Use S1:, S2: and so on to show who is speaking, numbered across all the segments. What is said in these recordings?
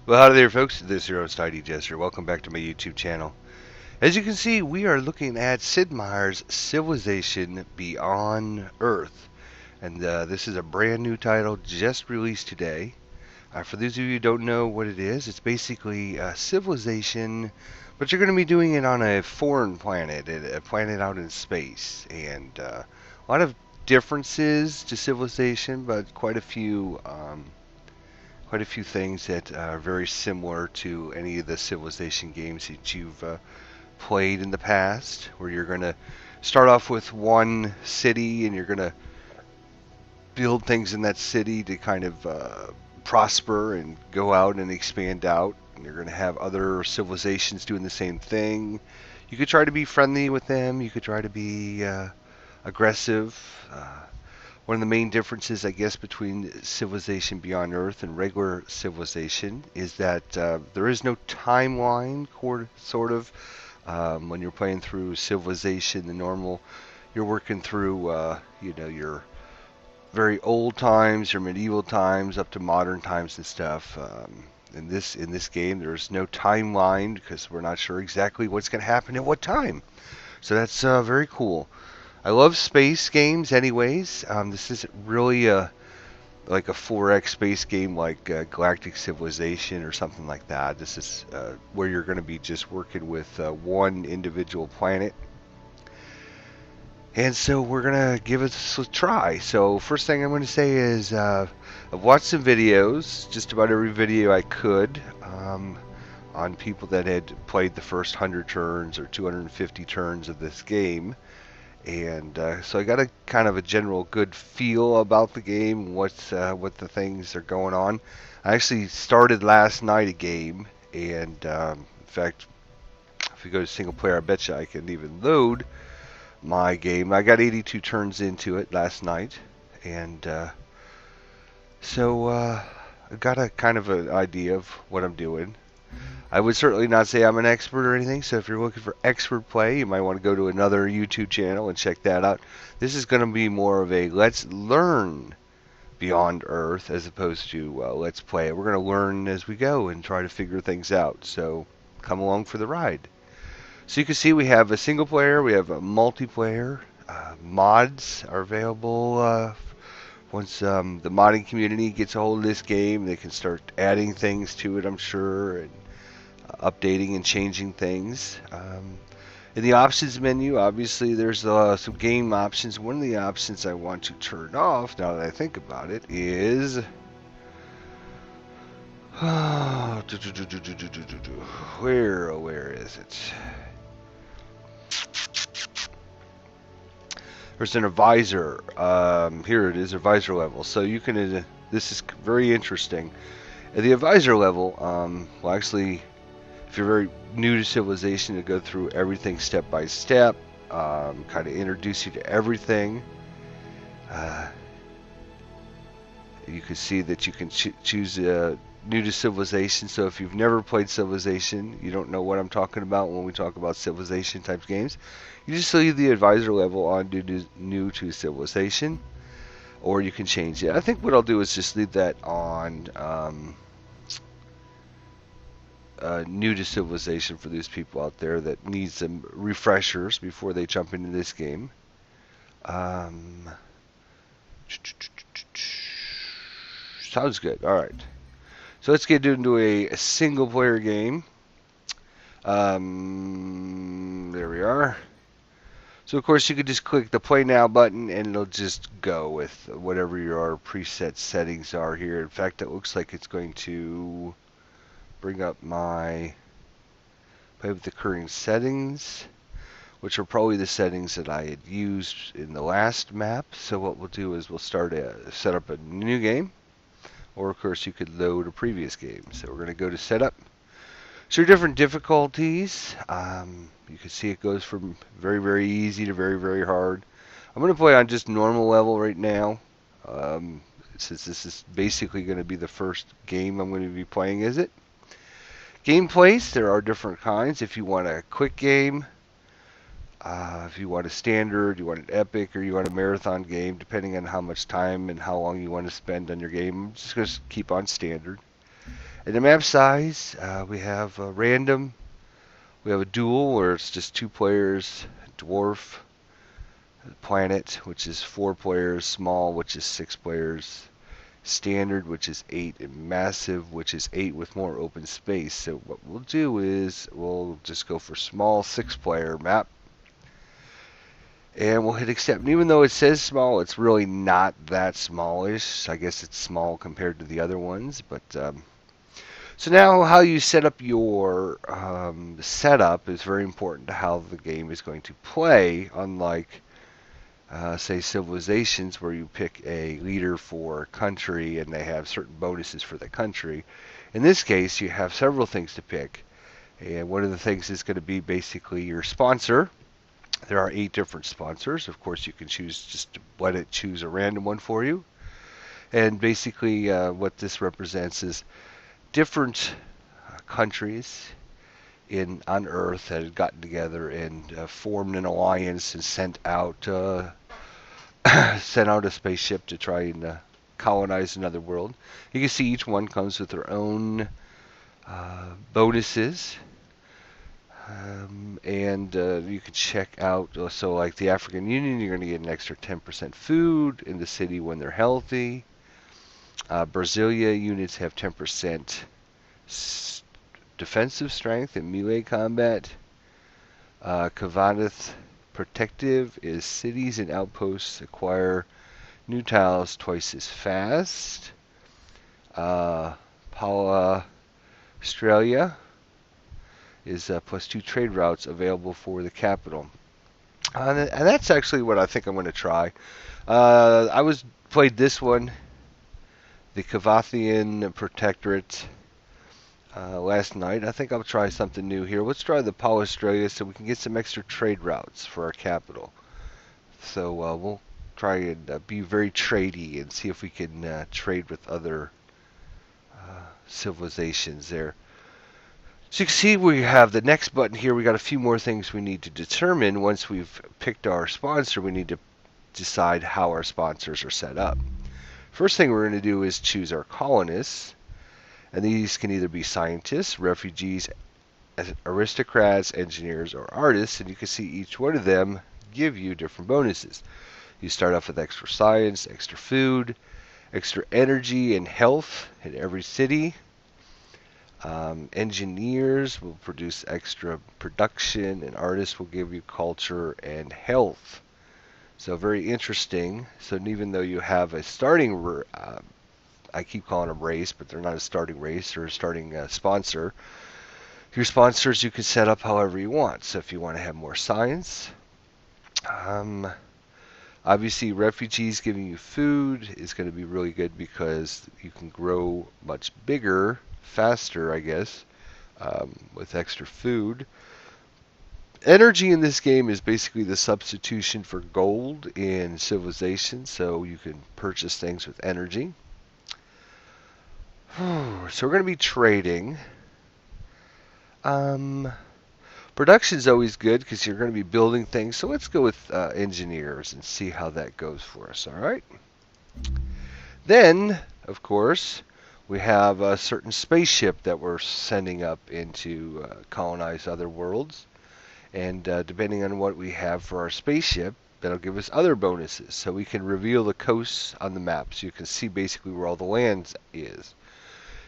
S1: Well, howdy there, folks. This is your host, ID Jester. Welcome back to my YouTube channel. As you can see, we are looking at Sid Meier's Civilization Beyond Earth. And this is a brand new title just released today. For those of you who don't know what it is, it's basically Civilization, but you're going to be doing it on a foreign planet, a planet out in space. And a lot of differences to Civilization, but quite a few things that are very similar to any of the Civilization games that you've played in the past, where you're going to start off with one city and you're going to build things in that city to kind of prosper and go out and expand out. And you're going to have other civilizations doing the same thing. You could try to be friendly with them. You could try to be aggressive. One of the main differences, I guess, between Civilization Beyond Earth and regular Civilization is that there is no timeline, sort of. When you're playing through Civilization, the normal, you're working through, your very old times, your medieval times, up to modern times and stuff. In this game, there's no timeline because we're not sure exactly what's going to happen at what time. So that's very cool. I love space games anyways. This isn't really like a 4X space game like Galactic Civilization or something like that. This is where you're going to be just working with one individual planet. And so we're going to give it a try. So first thing I'm going to say is I've watched some videos, just about every video I could, on people that had played the first 100 turns or 250 turns of this game. And so I got a kind of a general good feel about the game, what the things are going on. I actually started last night a game, and in fact, if you go to single player, I bet you I can even load my game. I got 82 turns into it last night, and so I got a kind of an idea of what I'm doing. I would certainly not say I'm an expert or anything, so if you're looking for expert play, you might want to go to another YouTube channel and check that out. This is going to be more of a let's learn Beyond Earth as opposed to let's play it. We're going to learn as we go and try to figure things out, so come along for the ride. So you can see we have a single player, we have a multiplayer. Mods are available. Once the modding community gets a hold of this game, they can start adding things to it, I'm sure, and updating and changing things. In the options menu, obviously there's some game options. One of the options I want to turn off, now that I think about it, is where is it? There's an advisor. Here it is, advisor level. So you can. This is very interesting. At the advisor level, well, actually, if you're very new to Civilization, to go through everything step by step, kind of introduce you to everything. You can see that you can choose new to Civilization. So if you've never played Civilization, you don't know what I'm talking about when we talk about Civilization type games, you just leave the advisor level on new to Civilization, or you can change it. I think what I'll do is just leave that on new to Civilization for those people out there that need some refreshers before they jump into this game. Sounds good. All right. So let's get into a single player game. There we are. So of course you could just click the play now button and it'll just go with whatever your preset settings are here. In fact, it looks like it's going to bring up my play with the current settings, which are probably the settings that I had used in the last map. So what we'll do is we'll set up a new game, or of course you could load a previous game. So we're going to go to setup. So different difficulties. You can see it goes from very, very easy to very, very hard. I'm going to play on just normal level right now. Since this is basically going to be the first game I'm going to be playing, is it? Gameplays, there are different kinds. If you want a quick game, if you want a standard, you want an epic, or you want a marathon game, depending on how much time and how long you want to spend on your game, I'm just going to keep on standard. In the map size, we have a random. We have a duel where it's just 2 players, dwarf, planet, which is 4 players, small, which is 6 players, standard, which is 8, and massive, which is 8 with more open space. So what we'll do is we'll just go for small 6-player map, and we'll hit accept. And even though it says small, it's really not that smallish. I guess it's small compared to the other ones, but so now how you set up your setup is very important to how the game is going to play, unlike say civilizations where you pick a leader for a country and they have certain bonuses for the country. In this case, you have several things to pick, and one of the things is going to be basically your sponsor. There are 8 different sponsors. Of course, you can choose just to let it choose a random one for you. And basically what this represents is different countries on Earth that had gotten together and formed an alliance and sent out a spaceship to try and colonize another world. You can see each one comes with their own bonuses, and you can check out. So, like the African Union, you're going to get an extra 10% food in the city when they're healthy. Brasilia units have 10% defensive strength in melee combat. Kavanath protective is cities and outposts acquire new tiles twice as fast. Paula Australia is +2 trade routes available for the capital. And that's actually what I think I'm going to try. I played this one, the Kavathian Protectorate, last night. I think I'll try something new here. Let's try the Paul Australia so we can get some extra trade routes for our capital. So we'll try and be very tradey and see if we can trade with other civilizations there. So you can see we have the next button here. We got a few more things we need to determine. Once we've picked our sponsor, we need to decide how our sponsors are set up. First thing we're going to do is choose our colonists. And these can either be scientists, refugees, aristocrats, engineers, or artists. And you can see each one of them give you different bonuses. You start off with extra science, extra food, extra energy and health in every city. Engineers will produce extra production, and artists will give you culture and health. So very interesting. So even though you have a starting I keep calling them race, but they're not a starting race or a starting sponsor. Your sponsors you can set up however you want. So if you want to have more science, obviously refugees giving you food is going to be really good because you can grow much bigger, faster, I guess, with extra food. Energy in this game is basically the substitution for gold in Civilization, so you can purchase things with energy. So we're going to be trading. Production is always good because you're going to be building things. So let's go with engineers and see how that goes for us. All right. Then, of course, we have a certain spaceship that we're sending up into colonize other worlds. And depending on what we have for our spaceship, that'll give us other bonuses. So we can reveal the coasts on the map. So you can see basically where all the land is.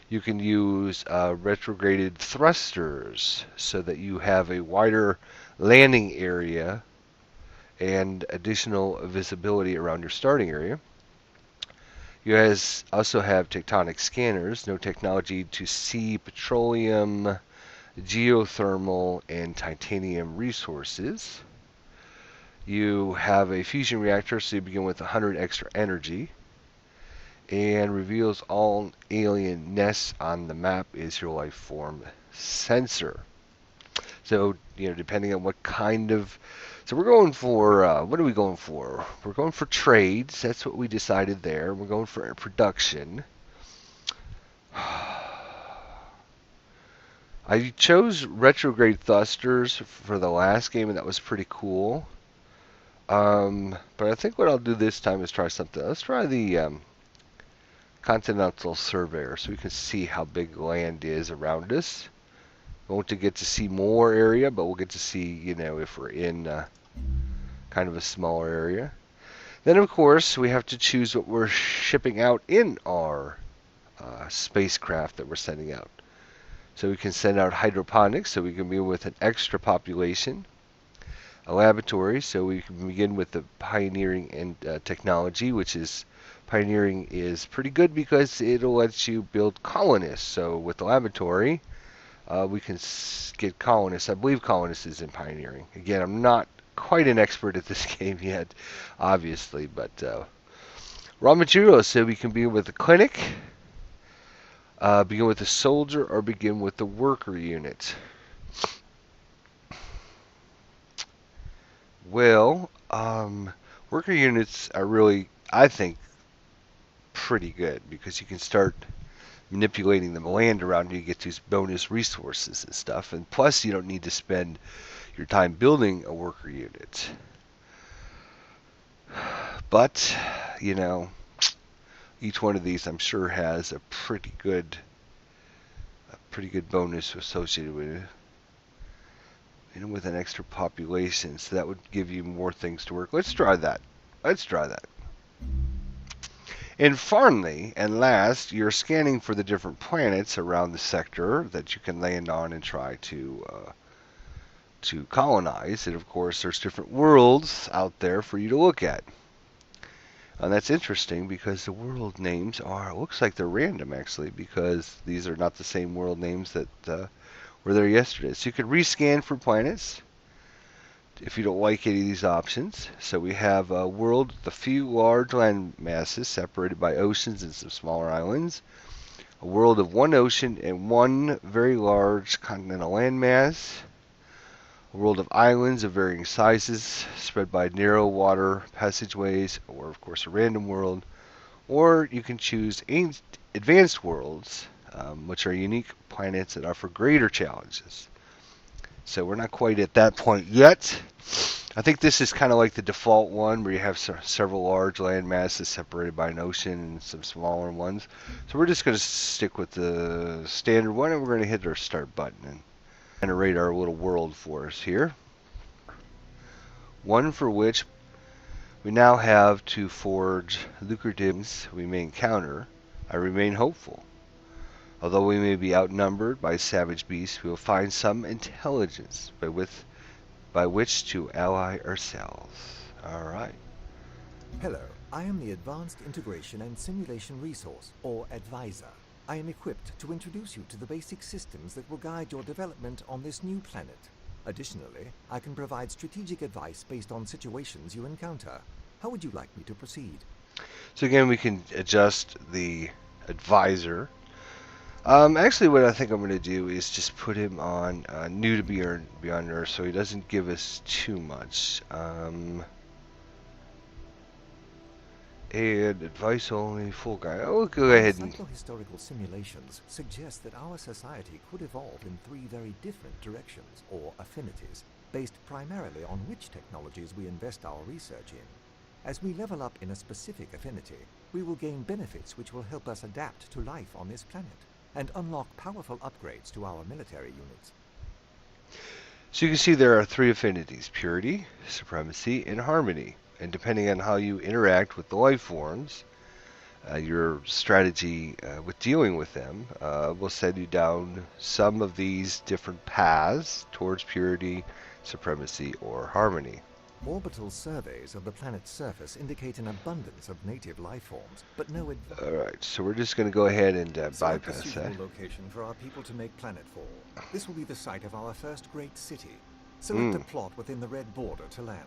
S1: You can use retrograded thrusters so that you have a wider landing area and additional visibility around your starting area. You guys also have tectonic scanners, no technology to see petroleum, geothermal, and titanium resources. You have a fusion reactor, so you begin with 100 extra energy. And reveals all alien nests on the map is your life form sensor. So, depending on what kind of... So we're going for... what are we going for? We're going for trades. That's what we decided there. We're going for production. I chose retrograde thrusters for the last game, and that was pretty cool. But I think what I'll do this time is try something. Let's try the... continental surveyor, so we can see how big land is around us. We won't get to see more area, but we'll get to see, you know, if we're in kind of a smaller area. Then, of course, we have to choose what we're shipping out in our spacecraft that we're sending out. So we can send out hydroponics, so we can be with an extra population. A laboratory, so we can begin with the pioneering and technology, which is pioneering is pretty good because it'll let you build colonists. So with the laboratory, we can get colonists. I believe colonists is in pioneering. Again, I'm not quite an expert at this game yet, obviously, but raw materials, so we can begin with the clinic, begin with the soldier, or begin with the worker unit. Well, worker units are really, I think, pretty good because you can start manipulating the land around you, get these bonus resources and stuff, and plus you don't need to spend your time building a worker unit. But, you know, each one of these I'm sure has a pretty good bonus associated with it. And with an extra population, so that would give you more things to work. Let's try that. And finally, and last, you're scanning for the different planets around the sector that you can land on and try to colonize. And of course, there's different worlds out there for you to look at. And that's interesting because the world names looks like they're random actually, because these are not the same world names that were there yesterday. So you could rescan for planets if you don't like any of these options. So we have a world with a few large land masses separated by oceans and some smaller islands. A world of one ocean and one very large continental landmass. A world of islands of varying sizes spread by narrow water passageways, or of course a random world. Or you can choose advanced worlds, which are unique planets that offer greater challenges. So we're not quite at that point yet. I think this is kind of like the default one where you have several large land masses separated by an ocean and some smaller ones. So we're just going to stick with the standard one, and we're going to hit our start button and generate our little world for us here. One for which we now have to forge lucrative we may encounter. I remain hopeful. Although we may be outnumbered by savage beasts, we will find some intelligence by which to ally ourselves. Alright.
S2: Hello, I am the Advanced Integration and Simulation Resource, or Advisor. I am equipped to introduce you to the basic systems that will guide your development on this new planet. Additionally, I can provide strategic advice based on situations you encounter. How would you like me to proceed?
S1: So again, we can adjust the advisor. Actually, what I think I'm going to do is just put him on new to Beyond Earth, so he doesn't give us too much. And advice only, full guy. Oh, go ahead and...
S2: Psychohistorical simulations suggest that our society could evolve in three very different directions, or affinities, based primarily on which technologies we invest our research in. As we level up in a specific affinity, we will gain benefits which will help us adapt to life on this planet, and unlock powerful upgrades to our military units.
S1: So you can see there are three affinities: purity, supremacy, and harmony. And depending on how you interact with the life forms, your strategy with dealing with them will send you down some of these different paths towards purity, supremacy, or harmony.
S2: Orbital surveys of the planet's surface indicate an abundance of native life forms, but no...
S1: Alright, so we're just going to go ahead and bypass that.
S2: Location for our people to make planetfall. This will be the site of our first great city. Select a plot within the red border to land.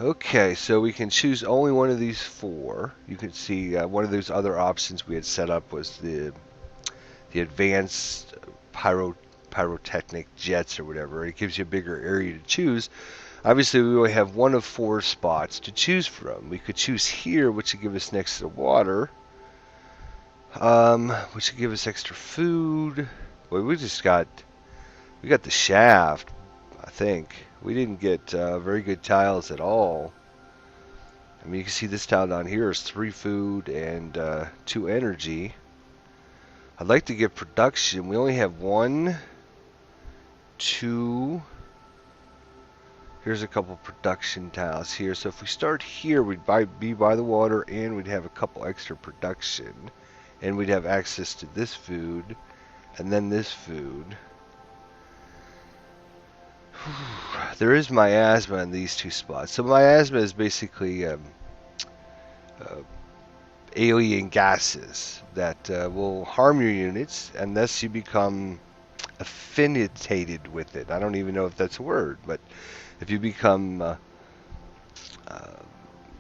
S1: Okay, so we can choose only one of these four. You can see one of those other options we had set up was the advanced pyrotechnic jets or whatever. It gives you a bigger area to choose. Obviously, we only have one of four spots to choose from. We could choose here, which would give us next to the water, which would give us extra food. Well, we got the shaft, I think. We didn't get very good tiles at all. I mean, you can see this tile down here is 3 food and 2 energy. I'd like to get production. We only have 1, 2. Here's a couple production tiles here. So if we start here, we'd be by the water, and we'd have a couple extra production. And we'd have access to this food, and then this food. There is miasma in these 2 spots. So miasma is basically alien gases that will harm your units unless you become affiniated with it. I don't even know if that's a word, but if you become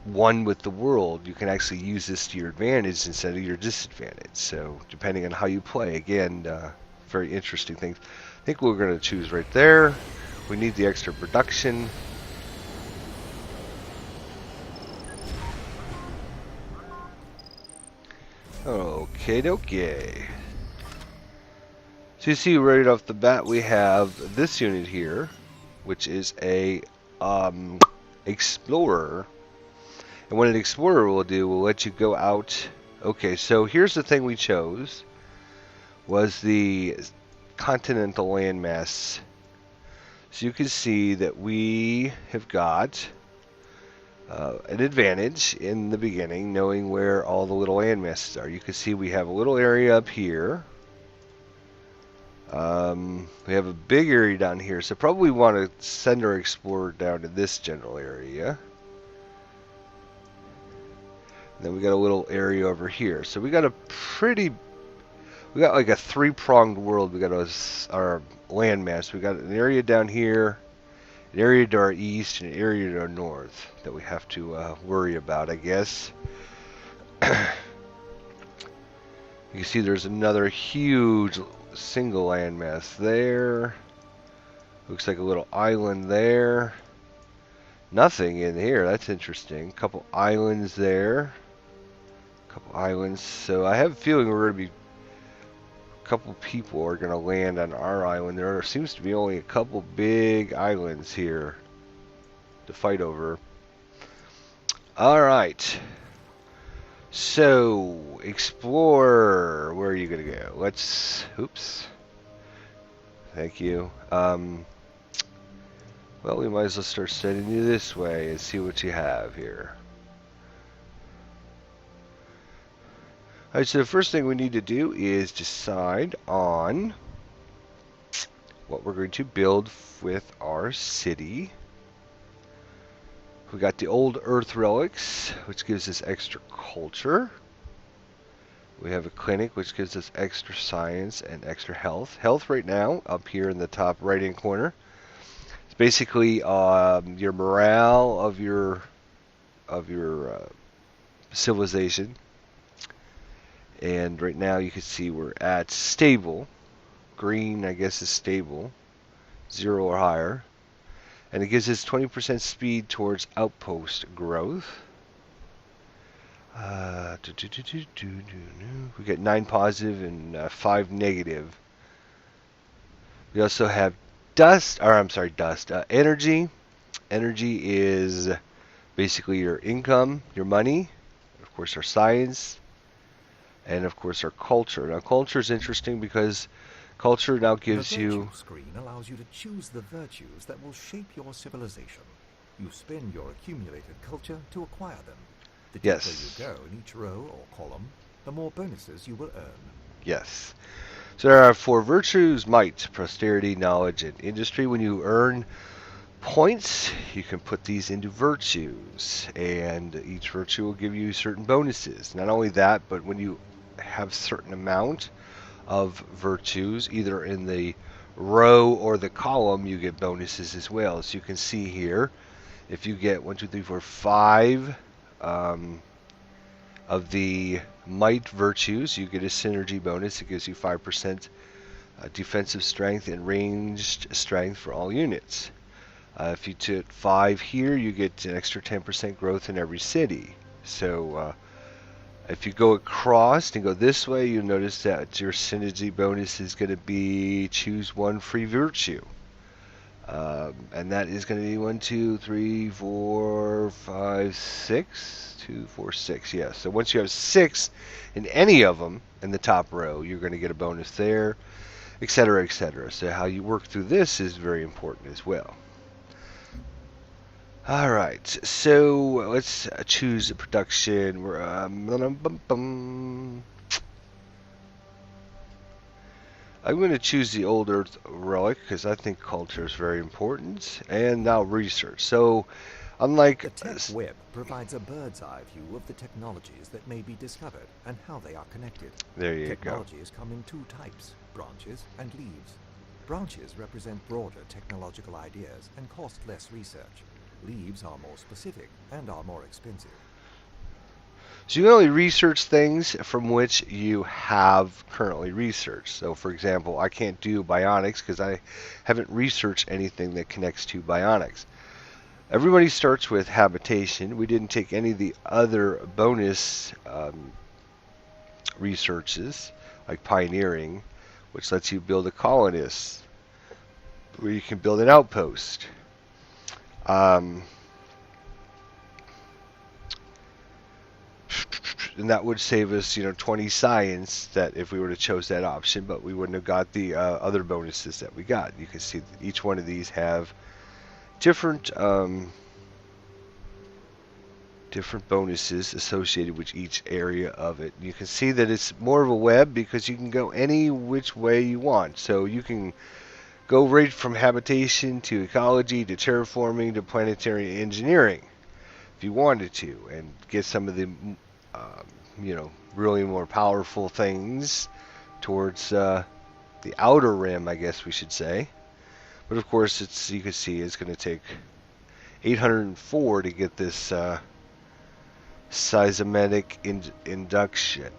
S1: one with the world, you can actually use this to your advantage instead of your disadvantage. So depending on how you play, again, very interesting things. I think we're going to choose right there. We need the extra production. Okay. So you see right off the bat we have this unit here, which is a explorer. And what an explorer will do, will let you go out. Okay, so here's the thing we chose, was the continental landmass. So you can see that we have got an advantage in the beginning, knowing where all the little landmasses are. You can see we have a little area up here. We have a big area down here, so probably want to send our explorer down to this general area. And then we got a little area over here. So we got a we got like a 3-pronged world. We got our landmass. We got an area down here, an area to our east, and an area to our north that we have to worry about, I guess. You can see there's another huge single landmass there. Looks like a little island there. Nothing in here. That's interesting. Couple islands there. Couple islands. So I have a feeling we're going to be... a couple people are going to land on our island. There seems to be only a couple big islands here to fight over. Alright. So, explore. Where are you going to go? Let's... oops. Thank you. Well, we might as well start sending you this way and see what you have here. Alright, so the first thing we need to do is decide on what we're going to build with our city. We got the old Earth relics, which gives us extra culture. We have a clinic, which gives us extra science and extra health. Health right now, up here in the top right-hand corner. It's basically your morale of your civilization. And right now you can see we're at stable. Green, I guess, is stable. 0 or higher. And it gives us 20% speed towards outpost growth. We get 9 positive and 5 negative. We also have energy. Energy is basically your income, your money, of course our science, and of course our culture. Now culture is interesting because culture now gives you...
S2: The screen allows you to choose the virtues that will shape your civilization. You spend your accumulated culture to acquire them. The deeper you go in each row or column, the more bonuses you will earn.
S1: Yes. So there are 4 virtues: might, prosperity, knowledge, and industry. When you earn points, you can put these into virtues, and each virtue will give you certain bonuses. Not only that, but when you have a certain amount of virtues, either in the row or the column, you get bonuses as well. As you can see here, if you get 1, 2, 3, 4, 5 of the might virtues, you get a synergy bonus. It gives you 5% defensive strength and ranged strength for all units. If you took 5 here, you get an extra 10% growth in every city. So if you go across and go this way, you'll notice that your synergy bonus is going to be choose 1 free virtue. And that is going to be 1, 2, 3, 4, 5, 6. 2, 4, 6. Yes. So once you have 6 in any of them in the top row, you're going to get a bonus there, etc., etc. So how you work through this is very important as well. All right, so let's choose a production. We're I'm going to choose the Old Earth relic because I think culture is very important. And now research. So, unlike
S2: the Tech Web provides a bird's eye view of the technologies that may be discovered and how they are connected.
S1: There you go.
S2: Technologies come in 2 types: branches and leaves. Branches represent broader technological ideas and cost less research. Leaves are more specific and are more expensive.
S1: So you can only research things from which you have currently researched. So for example, I can't do bionics because I haven't researched anything that connects to bionics. Everybody starts with habitation. We didn't take any of the other bonus researches like pioneering, which lets you build a colonist, where you can build an outpost. And that would save us, 20 science that if we would have chose that option, but we wouldn't have got the other bonuses that we got. You can see that each one of these have different bonuses associated with each area of it. You can see that it's more of a web because you can go any which way you want. So you can go right from habitation to ecology to terraforming to planetary engineering if you wanted to, and get some of the really more powerful things towards the outer rim, I guess we should say. But of course, you can see it's going to take 804 to get this seismic induction,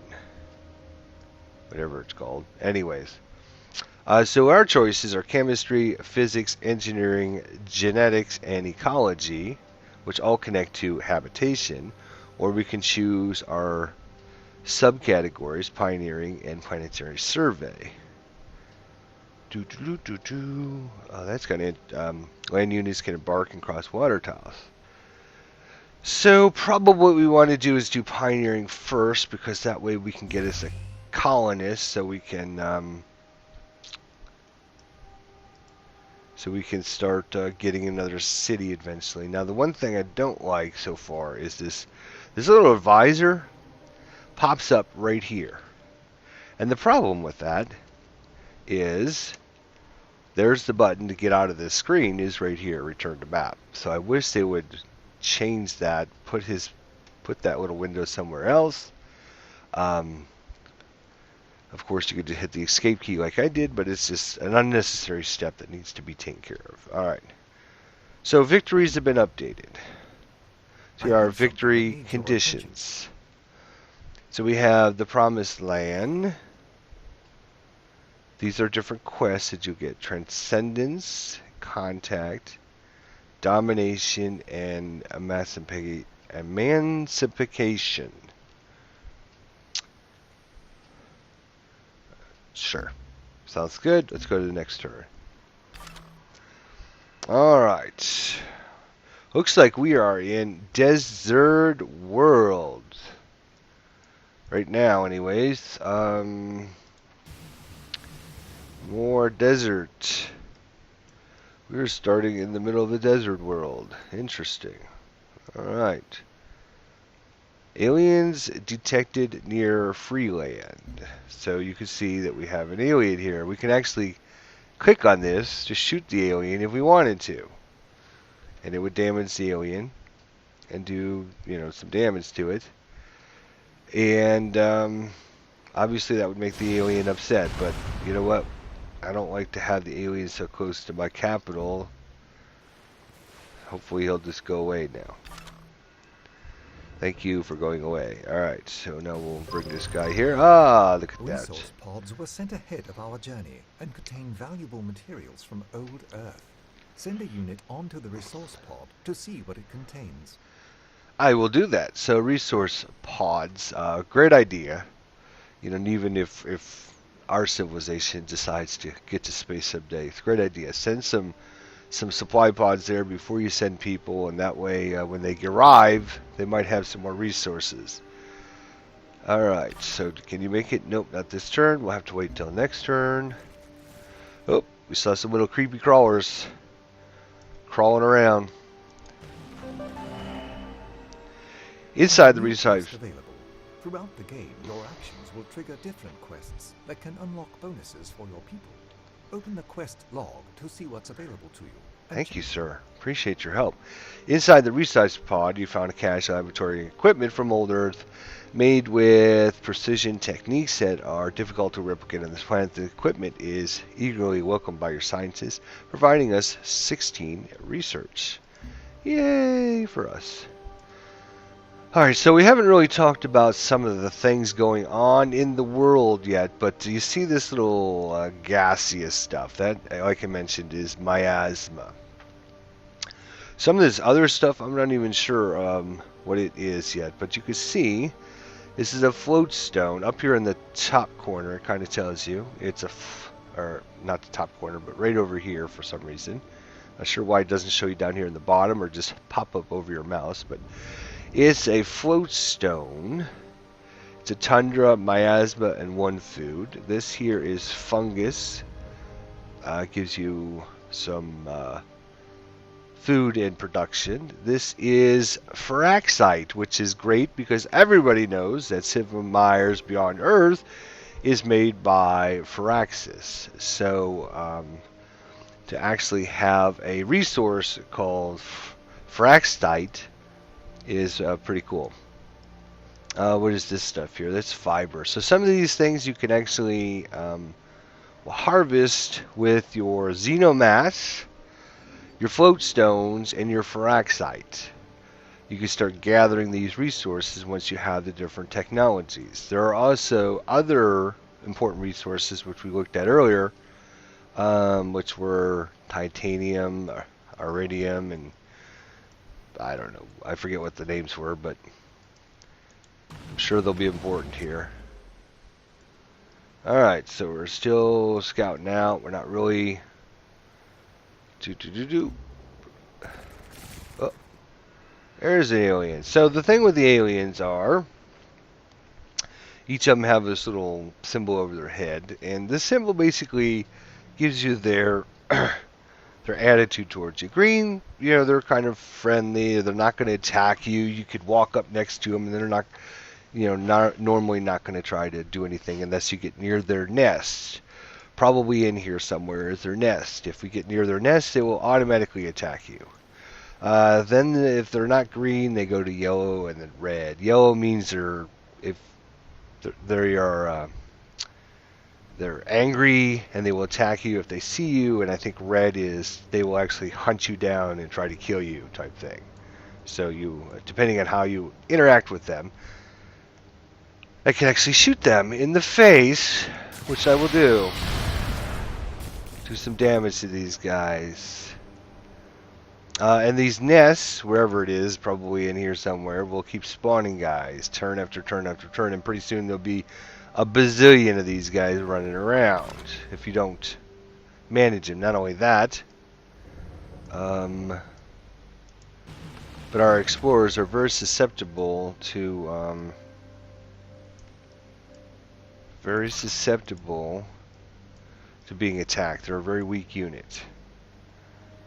S1: whatever it's called. Anyways, so our choices are chemistry, physics, engineering, genetics, and ecology, which all connect to habitation. Or we can choose our subcategories, pioneering and planetary survey. That's kind of land units can embark and cross water tiles. So probably what we want to do is do pioneering first, because that way we can get us a colonist, so we can start getting another city eventually. Now the one thing I don't like so far is this little advisor pops up right here. And the problem with that is there's the button to get out of this screen is right here, return to map. So I wish they would change that, put that little window somewhere else. Of course, you could hit the escape key like I did, but it's just an unnecessary step that needs to be taken care of. All right. So victories have been updated. Here are victory conditions. So we have the Promised Land. These are different quests that you get: Transcendence, Contact, Domination, and Emancipation. Sure. Sounds good. Let's go to the next turn. Alright. Looks like we are in Desert World. Right now, anyways. More desert. We're starting in the middle of the desert world. Interesting. Alright. Aliens detected near Freeland. So you can see that we have an alien here. We can actually click on this to shoot the alien if we wanted to. And it would damage the alien and do, some damage to it. And obviously that would make the alien upset. But you know what? I don't like to have the alien so close to my capital. Hopefully he'll just go away now. Thank you for going away. Alright, so now we'll bring this guy here. Ah, look at that.
S2: Resource pods were sent ahead of our journey and contain valuable materials from old Earth. Send a unit onto the resource pod to see what it contains.
S1: I will do that. So resource pods, great idea. Even if our civilization decides to get to space someday, it's a great idea. Send some some supply pods there before you send people, and that way when they arrive, they might have some more resources. Alright, so can you make it? Nope, not this turn. We'll have to wait till next turn. Oh, we saw some little creepy crawlers crawling around. Inside the research.
S2: Throughout the game, your actions will trigger different quests that can unlock bonuses for your people. Open the quest log to see what's available to you.
S1: Thank you, sir. Appreciate your help. Inside the research pod, you found a cache of laboratory equipment from old Earth made with precision techniques that are difficult to replicate on this planet. The equipment is eagerly welcomed by your scientists, providing us 16 research. Yay for us. Alright, so we haven't really talked about some of the things going on in the world yet, but do you see this little gaseous stuff? That, like I mentioned, is miasma. Some of this other stuff, I'm not even sure what it is yet, but you can see this is a float stone up here in the top corner. It kind of tells you it's or not the top corner, but right over here for some reason. Not sure why it doesn't show you down here in the bottom or just pop up over your mouse, but it's a float stone. It's a tundra, miasma, and one food. This here is fungus. Gives you some food and production. This is Farixis, which is great because everybody knows that Sid Meier's Beyond Earth is made by Farixis. So to actually have a resource called Farixis is pretty cool. What is this stuff here? That's fiber. So some of these things you can actually harvest with your xenomass, your float stones, and your Farixis. You can start gathering these resources once you have the different technologies. There are also other important resources which we looked at earlier, which were titanium, iridium, and I don't know. I forget what the names were, but I'm sure they'll be important here. Alright, so we're still scouting out. We're not really... Oh, there's the aliens. So the thing with the aliens are, each of them have this little symbol over their head, and this symbol basically gives you their their attitude towards you. Green, you know, they're kind of friendly. They're not going to attack you. You could walk up next to them, and they're not, you know, normally not going to try to do anything unless you get near their nest. Probably in here somewhere is their nest. If we get near their nest, they will automatically attack you. Then if they're not green, they go to yellow and then red. Yellow means they're angry and they will attack you if they see you, and I think red is they will actually hunt you down and try to kill you type thing. So you, depending on how you interact with them, I can actually shoot them in the face, which I will do. Do some damage to these guys. And these nests, wherever it is, probably in here somewhere, will keep spawning guys turn after turn after turn, and pretty soon there'll be a bazillion of these guys running around if you don't manage them. Not only that, but our explorers are very susceptible to being attacked. They're a very weak unit.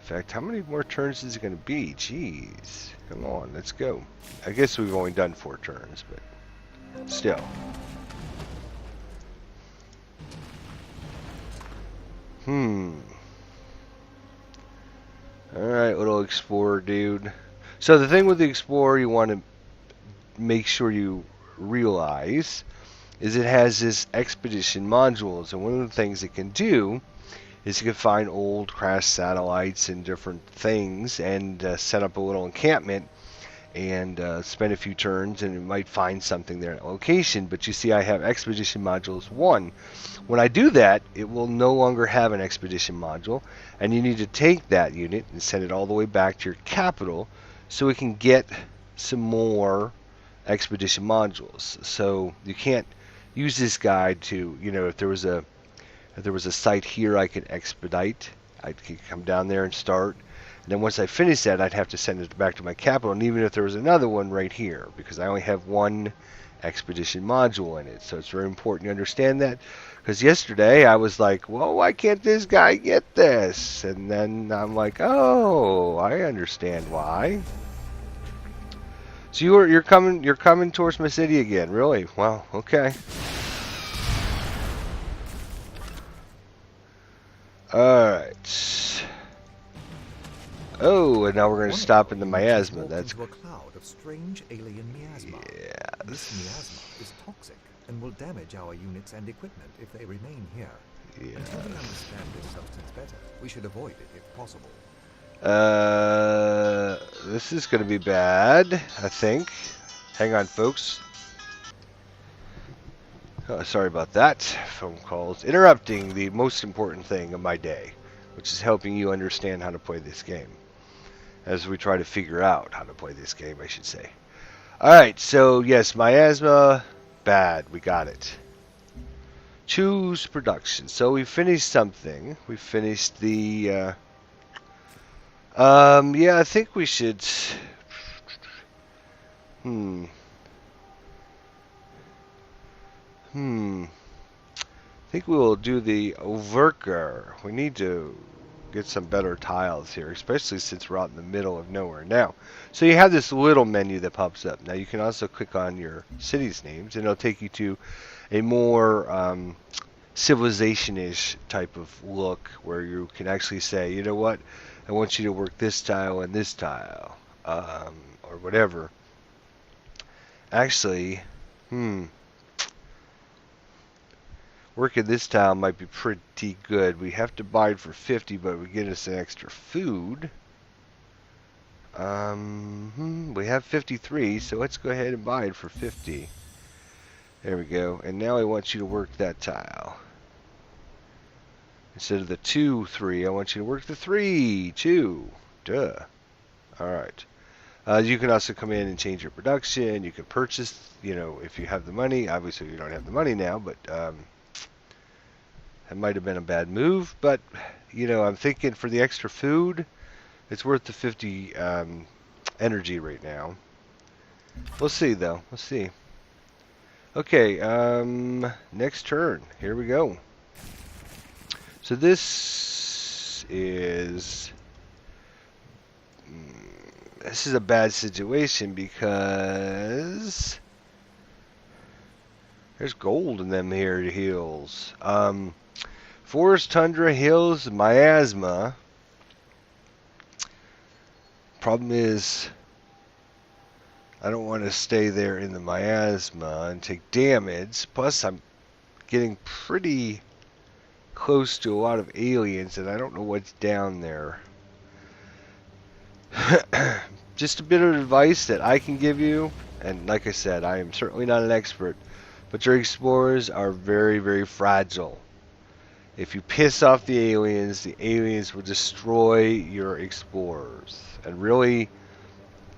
S1: In fact, how many more turns is it going to be? Jeez. Come on, let's go. I guess we've only done 4 turns, but still. Alright, little explorer dude. So the thing with the explorer you want to make sure you realize is it has this expedition modules, and one of the things it can do is you can find old crashed satellites and different things and set up a little encampment and spend a few turns, and you might find something there at location. But you see I have expedition modules 1. When I do that, it will no longer have an expedition module, and you need to take that unit and send it all the way back to your capital so we can get some more expedition modules. So you can't use this guide to, you know, if there was a site here I could expedite, I'd come down there and start. And then once I finish that, I'd have to send it back to my capital. And even if there was another one right here, because I only have one expedition module in it. So it's very important you understand that. Because yesterday I was like, well, why can't this guy get this? And then I'm like, oh, I understand why. So you're coming towards my city again, really? Well, okay. Alright. Oh, and now we're going to stop in the miasma. That's
S2: into a cloud of strange alien miasma.
S1: Yes.
S2: This miasma is toxic and will damage our units and equipment if they remain here.
S1: Yes.
S2: Until we understand this substance better, we should avoid it if possible.
S1: This is going to be bad, I think. Hang on, folks. Oh, sorry about that. Phone calls. Interrupting the most important thing of my day, which is helping you understand how to play this game. As we try to figure out how to play this game, I should say. Alright, so yes, miasma, bad. We got it. Choose production. So we finished something. We finished the... yeah, I think we should... I think we will do the worker. We need to get some better tiles here, especially since we're out in the middle of nowhere now. So you have this little menu that pops up. Now you can also click on your city's names, and it'll take you to a more civilization-ish type of look, where you can actually say, you know what, I want you to work this tile and this tile, or whatever. Actually, working this tile might be pretty good. We have to buy it for 50, but we get us an extra food. We have 53, so let's go ahead and buy it for 50. There we go. And now I want you to work that tile. Instead of the 2, 3, I want you to work the 3, 2. Duh. Alright. You can also come in and change your production. You can purchase, if you have the money. Obviously, you don't have the money now, but that might have been a bad move. But, I'm thinking for the extra food, it's worth the 50 energy right now. We'll see, though. We'll see. Okay, next turn. Here we go. So this is a bad situation because there's gold in them here hills. Forest, tundra, hills, miasma. Problem is, I don't want to stay there in the miasma and take damage. Plus, I'm getting pretty close to a lot of aliens, and I don't know what's down there. Just a bit of advice that I can give you, and like I said, I am certainly not an expert, but your explorers are very, very fragile. If you piss off the aliens will destroy your explorers. And really,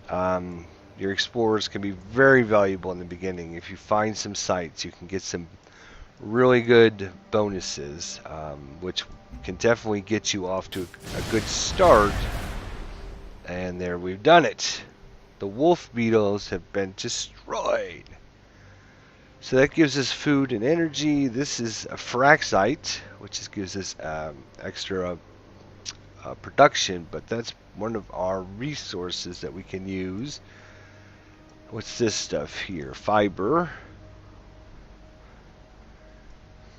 S1: your explorers can be very valuable in the beginning. If you find some sites, you can get some really good bonuses, which can definitely get you off to a good start. And there, we've done it. The wolf beetles have been destroyed. So that gives us food and energy. This is a Farixis, which gives us extra production, but that's one of our resources that we can use. What's this stuff here? Fiber.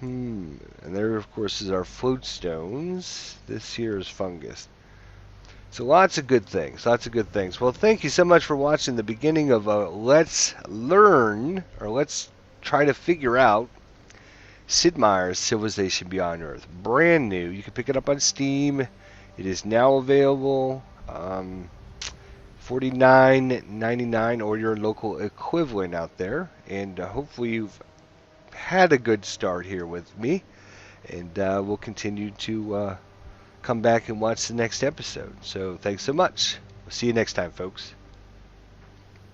S1: And there, of course, is our float stones. This here is fungus. So lots of good things, lots of good things. Well, thank you so much for watching the beginning of Let's Learn, or Let's Try to Figure Out Sid Meier's Civilization Beyond Earth. Brand new. You can pick it up on Steam. It is now available. $49.99 or your local equivalent out there. And hopefully you've had a good start here with me. And we'll continue to... come back and watch the next episode. So thanks so much. We'll see you next time, folks.